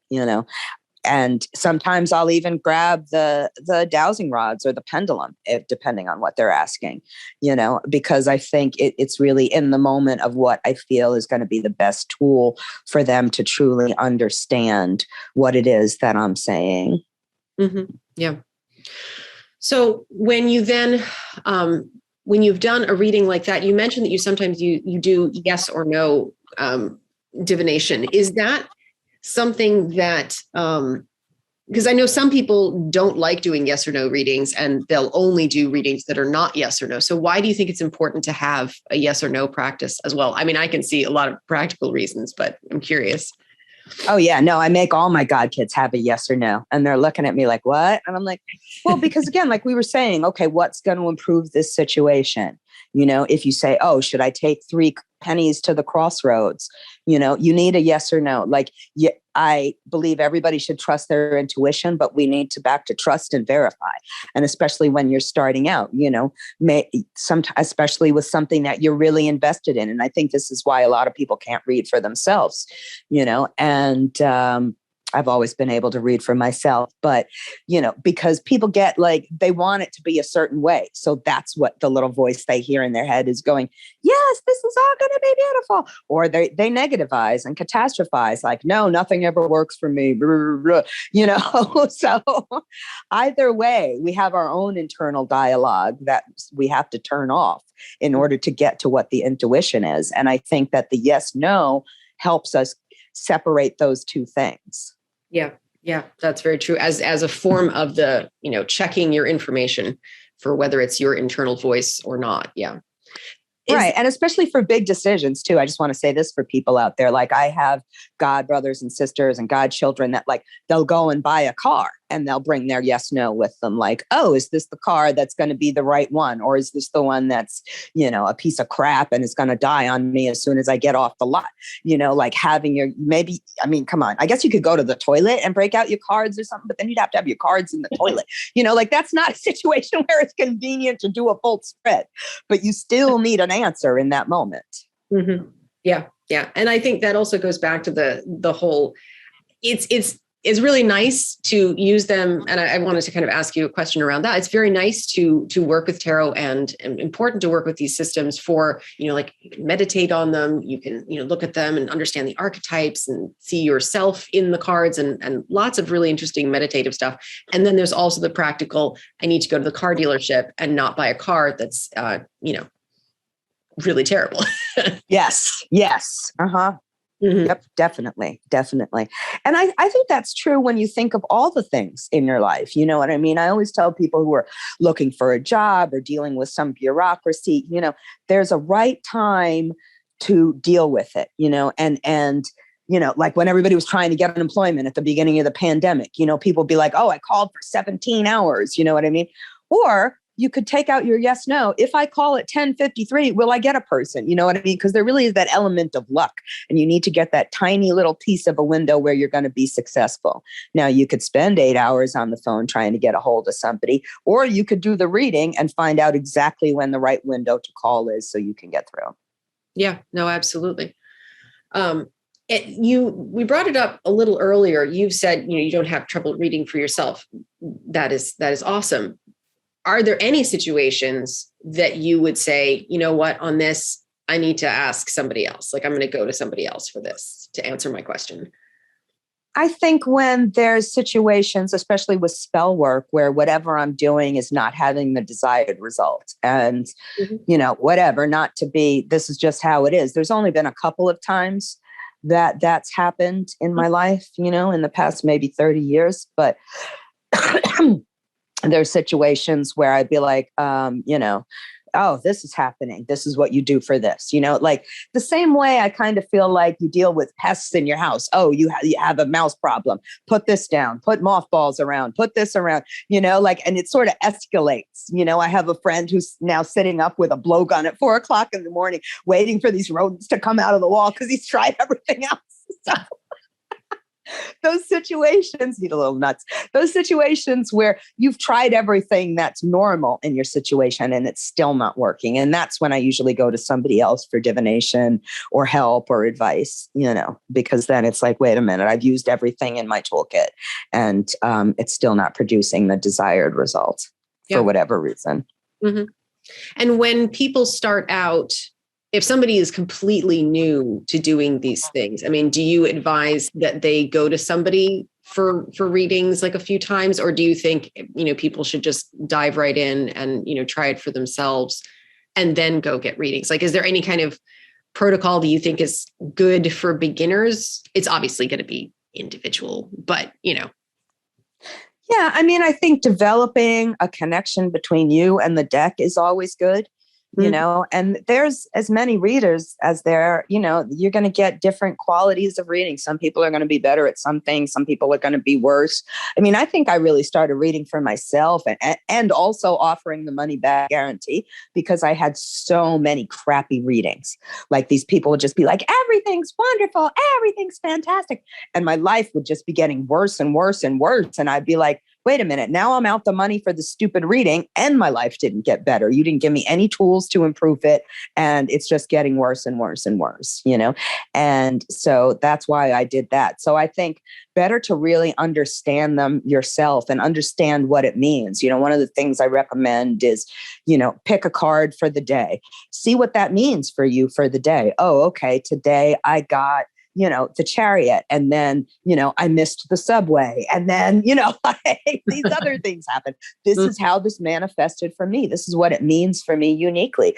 And sometimes I'll even grab the dowsing rods or the pendulum, depending on what they're asking, because I think it's really in the moment of what I feel is going to be the best tool for them to truly understand what it is that I'm saying.
Mm-hmm. Yeah. So when you then, when you've done a reading like that, you mentioned that you sometimes you do yes or no divination. Is that something that, because I know some people don't like doing yes or no readings, and they'll only do readings that are not yes or no. So why do you think it's important to have a yes or no practice as well? I mean, I can see a lot of practical reasons, but I'm curious.
Oh yeah, no, I make all my god kids have a yes or no, and they're looking at me like, what? And I'm like, well, because again, like we were saying, okay, what's going to improve this situation? If you say, oh, should I take 3 pennies to the crossroads? You need a yes or no. Like, yeah, I believe everybody should trust their intuition, but we need to back to trust and verify. And especially when you're starting out, especially with something that you're really invested in. And I think this is why a lot of people can't read for themselves, and I've always been able to read for myself, but, because people get like, they want it to be a certain way. So that's what the little voice they hear in their head is going, yes, this is all going to be beautiful. Or they negativize and catastrophize, like, no, nothing ever works for me. So either way, we have our own internal dialogue that we have to turn off in order to get to what the intuition is. And I think that the yes, no helps us separate those two things.
Yeah. Yeah, that's very true. As a form of the, checking your information for whether it's your internal voice or not. Yeah.
Right. And especially for big decisions too. I just want to say this for people out there. Like, I have god brothers and sisters and godchildren that, like, they'll go and buy a car and they'll bring their yes, no with them. Like, oh, is this the car that's going to be the right one? Or is this the one that's, a piece of crap and is going to die on me as soon as I get off the lot? Like having your, maybe, I mean, come on, I guess you could go to the toilet and break out your cards or something, but then you'd have to have your cards in the toilet. Like, that's not a situation where it's convenient to do a full spread, but you still need an answer in that moment.
Mm-hmm. Yeah. Yeah. And I think that also goes back to the whole, it's really nice to use them. And I wanted to kind of ask you a question around that. It's very nice to work with tarot and important to work with these systems for, like, you can meditate on them. You can, look at them and understand the archetypes and see yourself in the cards and lots of really interesting meditative stuff. And then there's also the practical, I need to go to the car dealership and not buy a car that's, really terrible.
Yes. Uh-huh. Mm-hmm. Yep, definitely. And I think that's true when you think of all the things in your life. You know what I mean? I always tell people who are looking for a job or dealing with some bureaucracy, there's a right time to deal with it, and like when everybody was trying to get unemployment at the beginning of the pandemic, people be like, oh, I called for 17 hours. You know what I mean? Or you could take out your yes, no. If I call at 10:53, will I get a person? You know what I mean? Because there really is that element of luck, and you need to get that tiny little piece of a window where you're going to be successful. Now, you could spend 8 hours on the phone trying to get a hold of somebody, or you could do the reading and find out exactly when the right window to call is so you can get through.
Yeah, no, absolutely. We brought it up a little earlier. You've said, you don't have trouble reading for yourself. That is awesome. Are there any situations that you would say, you know what, on this, I need to ask somebody else? Like, I'm going to go to somebody else for this to answer my question.
I think when there's situations, especially with spell work, where whatever I'm doing is not having the desired result and, whatever, not to be, this is just how it is. There's only been a couple of times that's happened in my life, in the past maybe 30 years, but there's situations where I'd be like, oh, this is happening. This is what you do for this, like the same way I kind of feel like you deal with pests in your house. Oh, you have a mouse problem. Put this down, put mothballs around, put this around, and it sort of escalates. I have a friend who's now sitting up with a blowgun at 4:00 in the morning, waiting for these rodents to come out of the wall because he's tried everything else. So those situations need a little nuts. Those situations where you've tried everything that's normal in your situation and it's still not working. And that's when I usually go to somebody else for divination or help or advice, because then it's like, wait a minute, I've used everything in my toolkit and it's still not producing the desired result for whatever reason.
Mm-hmm. And when people start out, if somebody is completely new to doing these things, I mean, do you advise that they go to somebody for readings like a few times, or do you think, people should just dive right in and, try it for themselves and then go get readings? Like, is there any kind of protocol that you think is good for beginners? It's obviously going to be individual, but, Yeah,
I mean, I think developing a connection between you and the deck is always good. And there's as many readers as there, you're going to get different qualities of reading. Some people are going to be better at some things. Some people are going to be worse. I mean, I think I really started reading for myself and also offering the money back guarantee because I had so many crappy readings. Like, these people would just be like, everything's wonderful. Everything's fantastic. And my life would just be getting worse and worse and worse. And I'd be like, wait a minute, now I'm out the money for the stupid reading and my life didn't get better. You didn't give me any tools to improve it. And it's just getting worse and worse and worse, And so that's why I did that. So I think better to really understand them yourself and understand what it means. One of the things I recommend is, pick a card for the day. See what that means for you for the day. Oh, okay, today I got the Chariot, and then, I missed the subway, and then, these other things happen. This is how this manifested for me. This is what it means for me uniquely,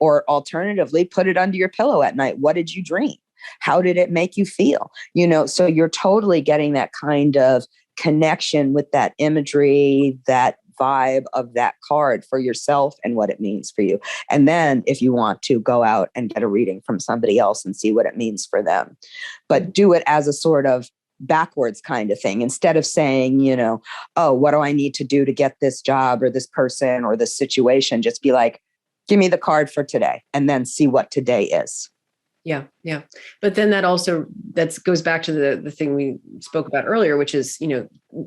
or alternatively, put it under your pillow at night. What did you dream? How did it make you feel? So you're totally getting that kind of connection with that imagery, that vibe of that card for yourself and what it means for you. And then if you want to, go out and get a reading from somebody else and see what it means for them. But do it as a sort of backwards kind of thing. Instead of saying, oh, what do I need to do to get this job or this person or this situation? Just be like, give me the card for today, and then see what today is.
Yeah. Yeah. But then that goes back to the thing we spoke about earlier, which is,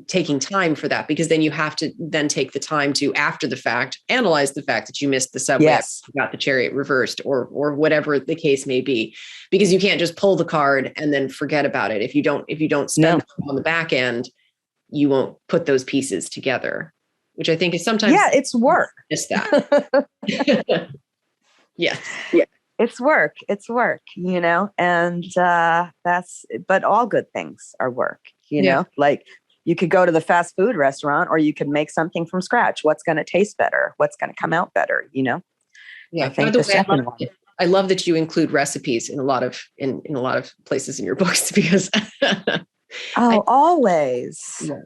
taking time for that, because then you have to then take the time to, after the fact, analyze the fact that you missed the subway,
yes,
got the Chariot reversed, or whatever the case may be, because you can't just pull the card and then forget about it. If you don't spend on the back end, you won't put those pieces together, which I think is sometimes,
it's work.
Miss that. Yeah.
It's work, and but all good things are work, like you could go to the fast food restaurant, or you could make something from scratch. What's going to taste better? What's going to come out better?
Yeah.
I think the second one.
I love that you include recipes in a lot of places in your books, because
always.
Yeah.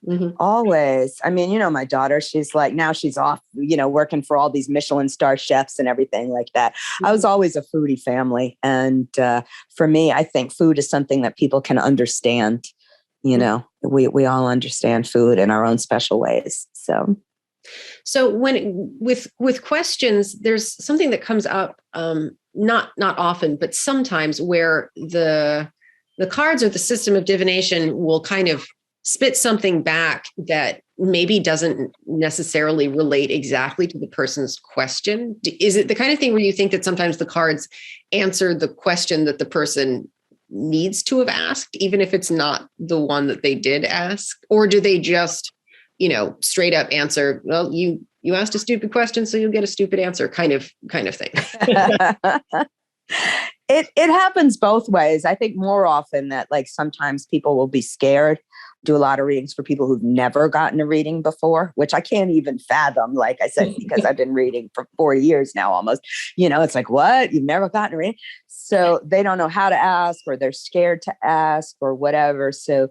Mm-hmm.
Always. I mean, my daughter, she's like, now she's off, working for all these Michelin star chefs and everything like that. Mm-hmm. I was always a foodie family. And for me, I think food is something that people can understand. We all understand food in our own special ways. So
when with questions, there's something that comes up, not often, but sometimes, where the cards or the system of divination will kind of spit something back that maybe doesn't necessarily relate exactly to the person's question. Is it the kind of thing where you think that sometimes the cards answer the question that the person needs to have asked, even if it's not the one that they did ask? Or do they just, straight up answer, well, you asked a stupid question, so you'll get a stupid answer, kind of thing?
It happens both ways. I think more often that, like, sometimes people will be scared. Do a lot of readings for people who've never gotten a reading before, which I can't even fathom, like I said, because I've been reading for 4 years now almost. It's like, what? You've never gotten a reading? So they don't know how to ask, or they're scared to ask, or whatever. So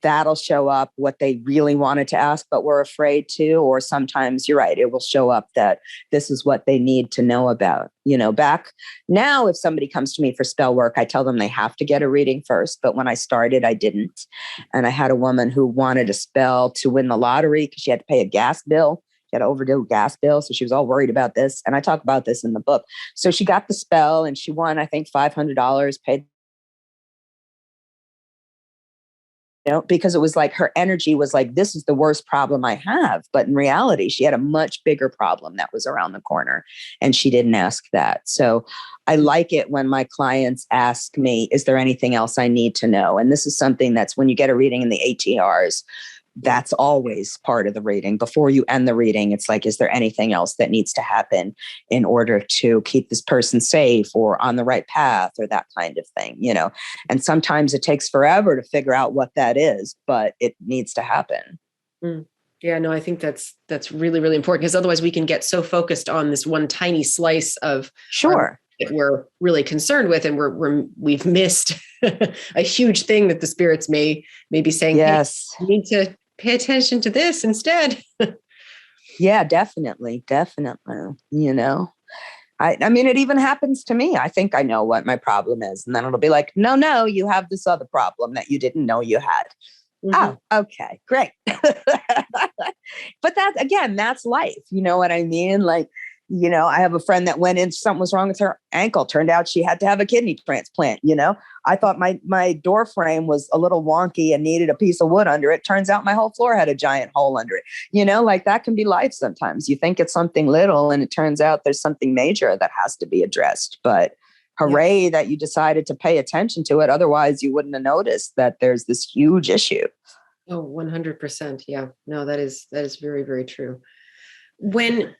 that'll show up what they really wanted to ask, but were afraid to. Or sometimes, you're right, it will show up that this is what they need to know about. Back now, if somebody comes to me for spell work, I tell them they have to get a reading first. But when I started, I didn't. And I had a woman who wanted a spell to win the lottery because she had to pay a gas bill. She had to overdue a gas bill. So she was all worried about this. And I talk about this in the book. So she got the spell and she won, I think, $500, paid, because it was like her energy was like, this is the worst problem I have. But in reality, she had a much bigger problem that was around the corner, and she didn't ask that. So I like it when my clients ask me, is there anything else I need to know? And this is something that's, when you get a reading in the ATRs, that's always part of the reading. Before you end the reading, it's like, is there anything else that needs to happen in order to keep this person safe or on the right path, or that kind of thing, And sometimes it takes forever to figure out what that is, but it needs to happen.
Yeah, no, I think that's really, really important, because otherwise we can get so focused on this one tiny slice of that we're really concerned with, and we've missed a huge thing that the spirits may be saying,
yes,
hey, you need to pay attention to this instead.
Yeah, definitely. I mean, it even happens to me. I think I know what my problem is. And then it'll be like, no, you have this other problem that you didn't know you had. Mm-hmm. Oh, okay, great. But that's life. You know what I mean? Like, I have a friend that went in, something was wrong with her ankle. Turned out she had to have a kidney transplant. I thought my door frame was a little wonky and needed a piece of wood under it. Turns out my whole floor had a giant hole under it. Like that can be life sometimes. You think it's something little and it turns out there's something major that has to be addressed. But hooray that you decided to pay attention to it. Otherwise, you wouldn't have noticed that there's this huge issue.
Oh, 100%. Yeah, no, that is very, very true. When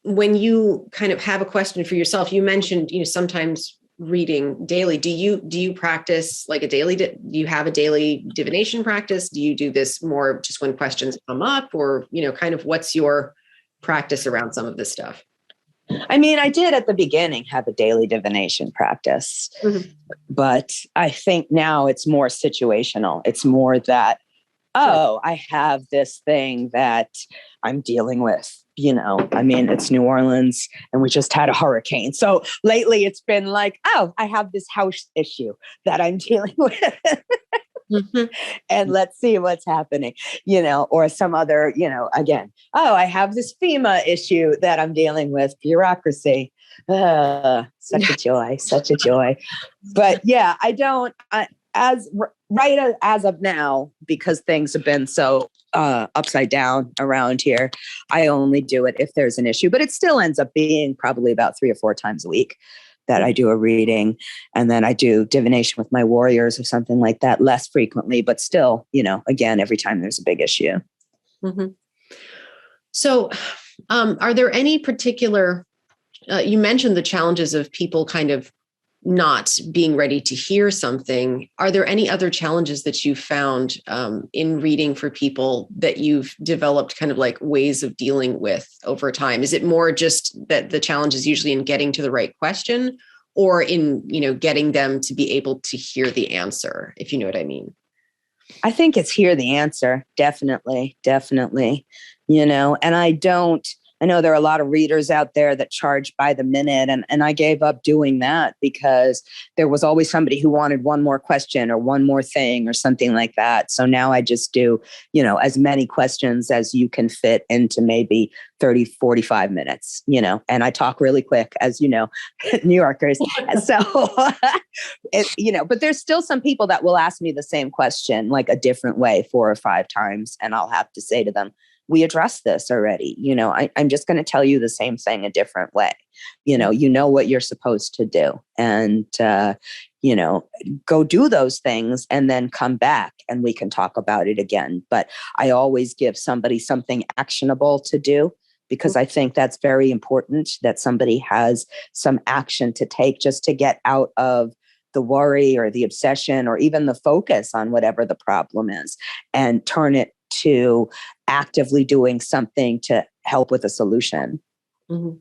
you kind of have a question for yourself, you mentioned, sometimes reading daily. Do you practice like do you have a daily divination practice? Do you do this more just when questions come up, or, kind of what's your practice around some of this stuff?
I mean, I did at the beginning have a daily divination practice, but I think now it's more situational. It's more that, I have this thing that I'm dealing with. It's New Orleans and we just had a hurricane. So lately it's been like, I have this house issue that I'm dealing with. And let's see what's happening, or some other, again, I have this FEMA issue that I'm dealing with, bureaucracy. Such a joy, such a joy. But yeah, as of now, because things have been so upside down around here, I only do it if there's an issue, but it still ends up being probably about 3 or 4 times a week that I do a reading. And then I do divination with my warriors or something like that, less frequently, but still, again, every time there's a big issue.
Mm-hmm. So are there any particular, you mentioned the challenges of people kind of not being ready to hear something. Are there any other challenges that you found in reading for people that you've developed kind of like ways of dealing with over time? Is it more just that the challenge is usually in getting to the right question, or in, getting them to be able to hear the answer, if you know what I mean?
I think it's hear the answer. Definitely. And I know there are a lot of readers out there that charge by the minute, and I gave up doing that because there was always somebody who wanted one more question or one more thing or something like that. So now I just do, as many questions as you can fit into maybe 30, 45 minutes, and I talk really quick, as you know, New Yorkers. So, but there's still some people that will ask me the same question, like a different way 4 or 5 times. And I'll have to say to them, we addressed this already. I'm just going to tell you the same thing a different way. You know what you're supposed to do, and, go do those things and then come back and we can talk about it again. But I always give somebody something actionable to do, because I think that's very important, that somebody has some action to take just to get out of the worry or the obsession or even the focus on whatever the problem is, and turn it to actively doing something to help with a solution.
Mm-hmm.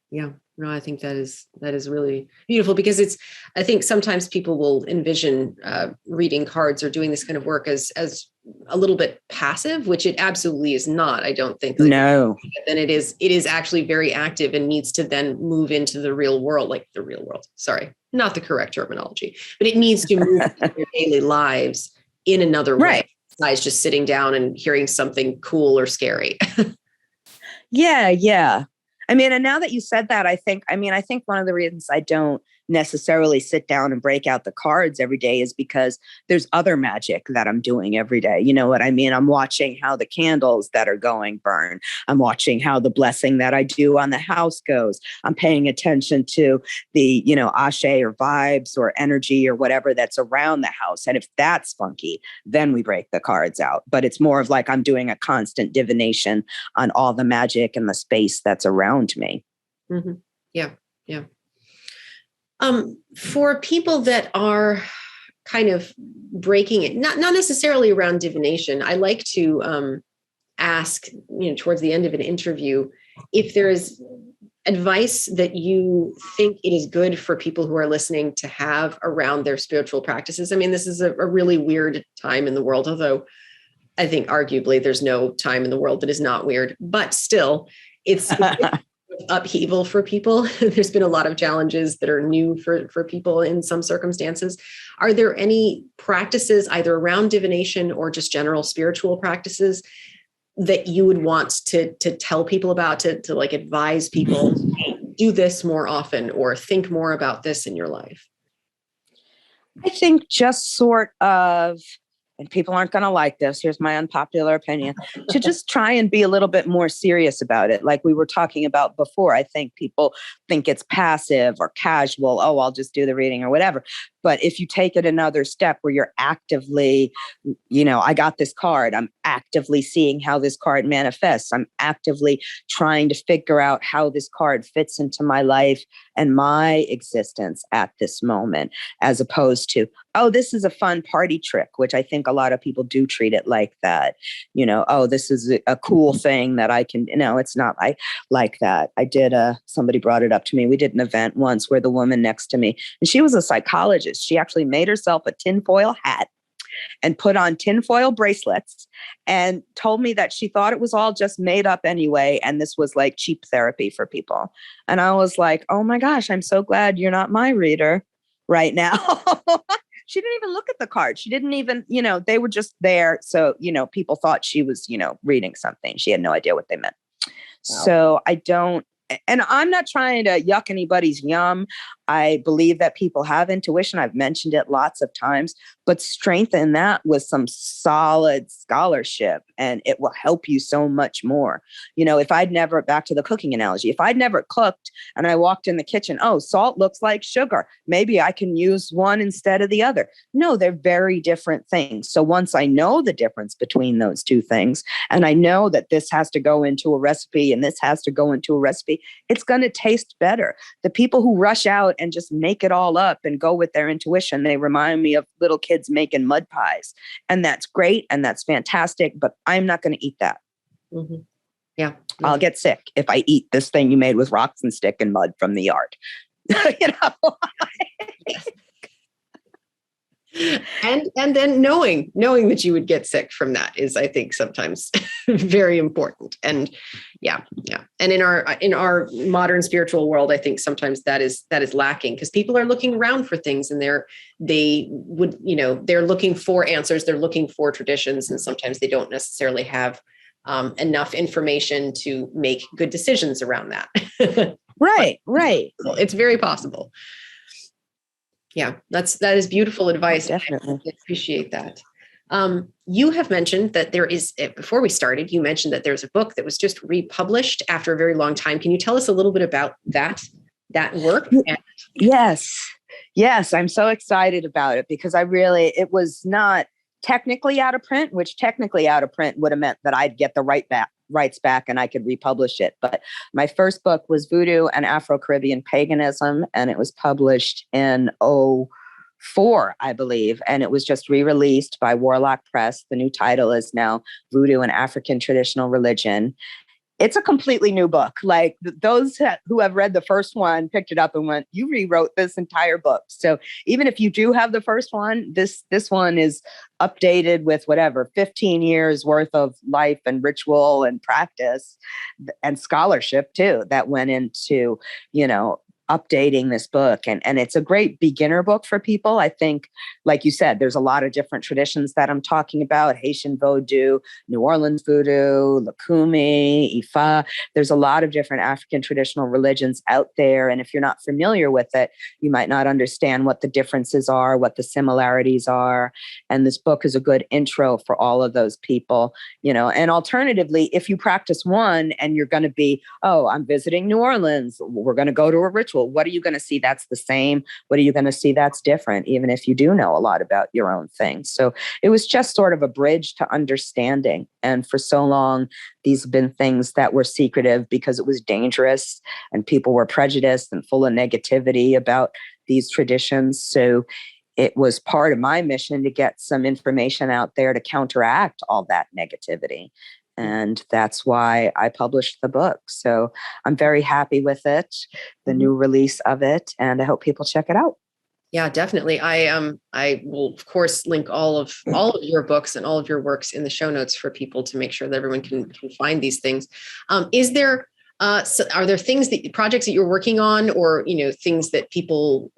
Yeah, no, I think that is really beautiful, because I think sometimes people will envision reading cards or doing this kind of work as a little bit passive, which it absolutely is not. I don't think.
No.
Then it is actually very active and needs to then move into the real world, Sorry, not the correct terminology, but it needs to move into their daily lives in another way.
Right.
Besides just sitting down and hearing something cool or scary.
Yeah. I mean, and now that you said that, I think one of the reasons I don't necessarily sit down and break out the cards every day is because there's other magic that I'm doing every day. You know what I mean? I'm watching how the candles that are going burn. I'm watching how the blessing that I do on the house goes. I'm paying attention to the, ashe or vibes or energy or whatever that's around the house. And if that's funky, then we break the cards out. But it's more of like I'm doing a constant divination on all the magic and the space that's around me.
Mm-hmm. Yeah. For people that are kind of breaking it, not necessarily around divination, I like to ask, towards the end of an interview, if there is advice that you think it is good for people who are listening to have around their spiritual practices. I mean, this is a really weird time in the world, although I think arguably there's no time in the world that is not weird, but still it's upheaval for people. There's been a lot of challenges that are new for people in some circumstances. Are there any practices either around divination or just general spiritual practices that you would want to tell people about, to like advise people, hey, do this more often or think more about this in your life?
I think just sort of, and people aren't going to like this, here's my unpopular opinion, to just try and be a little bit more serious about it. Like we were talking about before, I think people think it's passive or casual. Oh, I'll just do the reading or whatever. But if you take it another step where you're actively, I got this card, I'm actively seeing how this card manifests. I'm actively trying to figure out how this card fits into my life and my existence at this moment, as opposed to, oh, this is a fun party trick, which I think a lot of people do treat it like that. Oh, this is a cool thing that I can, it's not like that. I did, somebody brought it up to me. We did an event once where the woman next to me, and she was a psychologist. She actually made herself a tinfoil hat and put on tinfoil bracelets and told me that she thought it was all just made up anyway. And this was like cheap therapy for people. And I was like, oh my gosh, I'm so glad you're not my reader right now. She didn't even look at the card. She didn't even, they were just there. So, people thought she was, reading something. She had no idea what they meant. Wow. So I don't, and I'm not trying to yuck anybody's yum. I believe that people have intuition. I've mentioned it lots of times, but strengthen that with some solid scholarship and it will help you so much more. If I'd never, back to the cooking analogy, if I'd never cooked and I walked in the kitchen, oh, salt looks like sugar. Maybe I can use one instead of the other. No, they're very different things. So once I know the difference between those two things, and I know that this has to go into a recipe and this has to go into a recipe, it's going to taste better. The people who rush out and just make it all up and go with their intuition, they remind me of little kids making mud pies. And that's great. And that's fantastic. But I'm not going to eat that.
Mm-hmm. Yeah.
I'll get sick if I eat this thing you made with rocks and stick and mud from the yard.
And then knowing that you would get sick from that is, I think, sometimes very important. And yeah. And in our modern spiritual world, I think sometimes that is lacking because people are looking around for things and they're looking for answers. They're looking for traditions. And sometimes they don't necessarily have enough information to make good decisions around that.
Right.
It's very possible. Yeah, that is beautiful advice.
Definitely.
I appreciate that. You have mentioned that there is, before we started, you mentioned that there's a book that was just republished after a very long time. Can you tell us a little bit about that work?
Yes. I'm so excited about it because it was not technically out of print, which technically out of print would have meant that I'd get the rights back and I could republish it. But my first book was Voodoo and Afro-Caribbean Paganism, and it was published in 2004, I believe. And it was just re-released by Warlock Press. The new title is now Voodoo and African Traditional Religion. It's a completely new book. Like those who have read the first one picked it up and went, you rewrote this entire book. So even if you do have the first one, this one is updated with 15 years worth of life and ritual and practice and scholarship too, that went into, updating this book. And it's a great beginner book for people. I think, like you said, there's a lot of different traditions that I'm talking about: Haitian Voodoo, New Orleans Voodoo, Lakumi, Ifa. There's a lot of different African traditional religions out there. And if you're not familiar with it, you might not understand what the differences are, what the similarities are. And this book is a good intro for all of those people, and alternatively, if you practice one and you're going to be, oh, I'm visiting New Orleans, we're going to go to a ritual. What are you going to see that's the same? What are you going to see that's different, even if you do know a lot about your own things? So it was just sort of a bridge to understanding. And for so long, these have been things that were secretive because it was dangerous and people were prejudiced and full of negativity about these traditions. So it was part of my mission to get some information out there to counteract all that negativity. And that's why I published the book. So I'm very happy with it, the new release of it, and I hope people check it out.
Yeah, definitely. I will, of course, link all of your books and all of your works in the show notes for people to make sure that everyone can find these things. Are there projects that you're working on, or things that people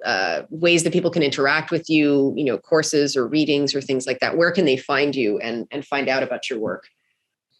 ways that people can interact with you, courses or readings or things like that? Where can they find you and find out about your work?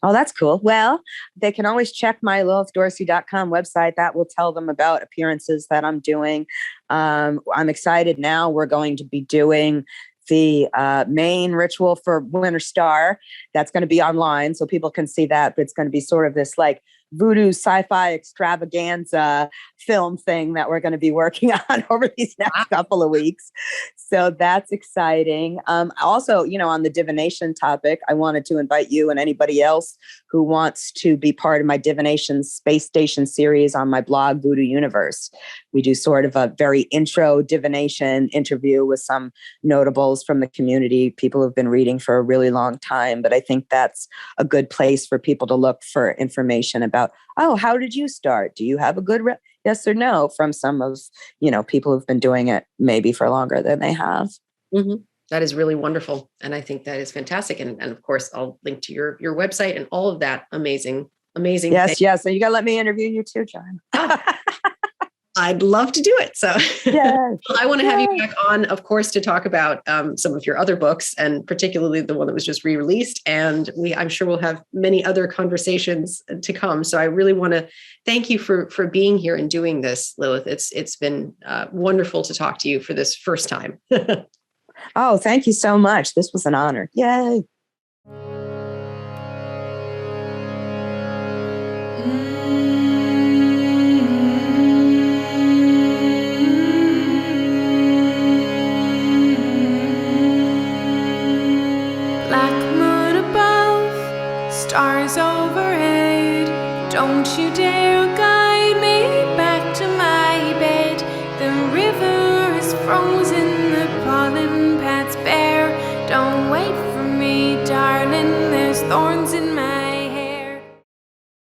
Oh, that's cool. Well, they can always check my lilithdorsey.com website. That will tell them about appearances that I'm doing. I'm excited now. We're going to be doing the main ritual for Winter Star. That's going to be online, so people can see that. But it's going to be sort of this like voodoo sci-fi extravaganza film thing that we're going to be working on over these next couple of weeks. So that's exciting. Also, on the divination topic, I wanted to invite you and anybody else who wants to be part of my Divination Space Station series on my blog, Voodoo Universe. We do sort of a very intro divination interview with some notables from the community, people who've been reading for a really long time. But I think that's a good place for people to look for information about, oh, how did you start? Do you have a good yes or no from some of, people who've been doing it maybe for longer than they have.
Mm-hmm. That is really wonderful. And I think that is fantastic. And of course, I'll link to your website and all of that amazing
Yes, thing. Yes. And you got to let me interview you too, John.
I'd love to do it. So
yes.
I want to have you back on, of course, to talk about some of your other books, and particularly the one that was just re-released. And I'm sure we'll have many other conversations to come. So I really want to thank you for being here and doing this, Lilith. It's been wonderful to talk to you for this first time.
Oh, thank you so much. This was an honor. Yay.
Black moon above, stars overhead. Don't you